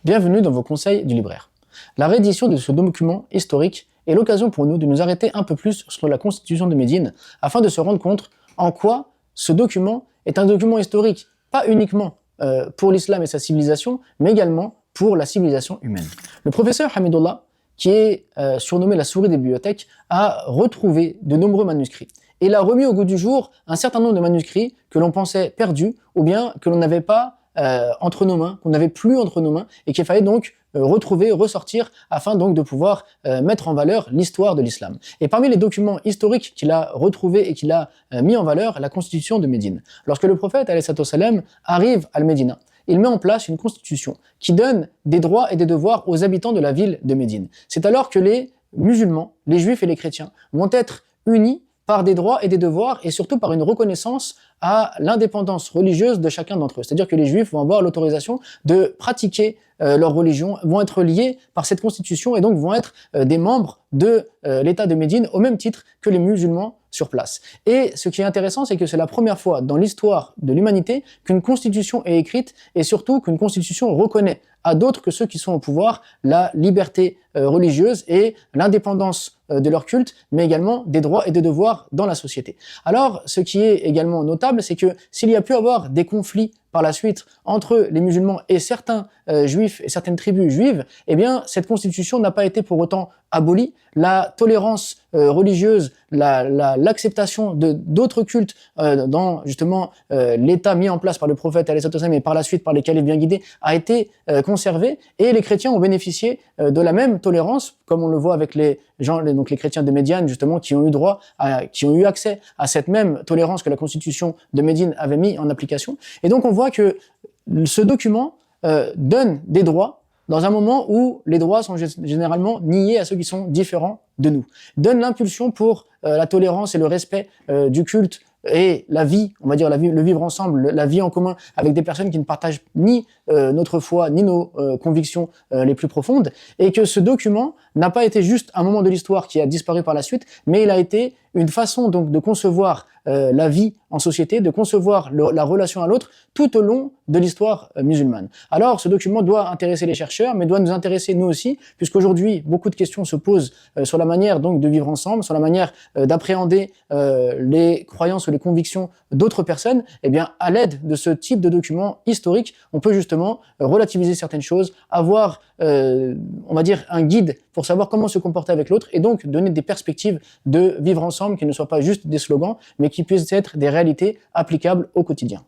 Bienvenue dans vos conseils du libraire. La réédition de ce document historique est l'occasion pour nous de nous arrêter un peu plus sur la constitution de Médine afin de se rendre compte en quoi ce document est un document historique, pas uniquement pour l'islam et sa civilisation, mais également pour la civilisation humaine. Le professeur Hamidullah, qui est surnommé la souris des bibliothèques, a retrouvé de nombreux manuscrits. Et il a remis au goût du jour un certain nombre de manuscrits que l'on pensait perdus ou bien que l'on n'avait pas entre nos mains, qu'on n'avait plus entre nos mains et qu'il fallait donc retrouver, ressortir afin donc de pouvoir mettre en valeur l'histoire de l'islam. Et parmi les documents historiques qu'il a retrouvés et qu'il a mis en valeur, la constitution de Médine. Lorsque le prophète alayhi salam arrive à Médina, il met en place une constitution qui donne des droits et des devoirs aux habitants de la ville de Médine. C'est alors que les musulmans, les juifs et les chrétiens vont être unis par des droits et des devoirs et surtout par une reconnaissance à l'indépendance religieuse de chacun d'entre eux. C'est-à-dire que les juifs vont avoir l'autorisation de pratiquer leur religion, vont être liés par cette constitution et donc vont être des membres de l'État de Médine au même titre que les musulmans sur place. Et ce qui est intéressant, c'est que c'est la première fois dans l'histoire de l'humanité qu'une constitution est écrite et surtout qu'une constitution reconnaît à d'autres que ceux qui sont au pouvoir la liberté religieuse et l'indépendance de leur culte, mais également des droits et des devoirs dans la société. Alors, ce qui est également notable, c'est que s'il y a pu avoir des conflits par la suite entre les musulmans et certains juifs et certaines tribus juives, eh bien, cette constitution n'a pas été pour autant abolie. La tolérance religieuse, l'acceptation de d'autres cultes dans justement l'État mis en place par le prophète alayhi salam et par la suite par les califes bien guidés a été conservé et les chrétiens ont bénéficié de la même tolérance, comme on le voit avec les chrétiens de Médiane justement qui ont eu droit, qui ont eu accès à cette même tolérance que la constitution de Médine avait mis en application. Et donc on voit que ce document donne des droits dans un moment où les droits sont généralement niés à ceux qui sont différents de nous. Donne l'impulsion pour la tolérance et le respect du culte et la vie, on va dire le vivre ensemble, la vie en commun avec des personnes qui ne partagent ni notre foi, ni nos convictions les plus profondes, et que ce document n'a pas été juste un moment de l'histoire qui a disparu par la suite, mais il a été une façon donc de concevoir la vie en société, de concevoir la relation à l'autre tout au long de l'histoire musulmane. Alors, ce document doit intéresser les chercheurs, mais doit nous intéresser nous aussi, puisqu'aujourd'hui, beaucoup de questions se posent sur la manière donc de vivre ensemble, sur la manière d'appréhender les croyances ou les convictions d'autres personnes. Eh bien, à l'aide de ce type de document historique, on peut justement relativiser certaines choses, avoir, on va dire, un guide pour savoir comment se comporter avec l'autre, et donc donner des perspectives de vivre ensemble qui ne soient pas juste des slogans, mais qui puissent être des réalités applicables au quotidien.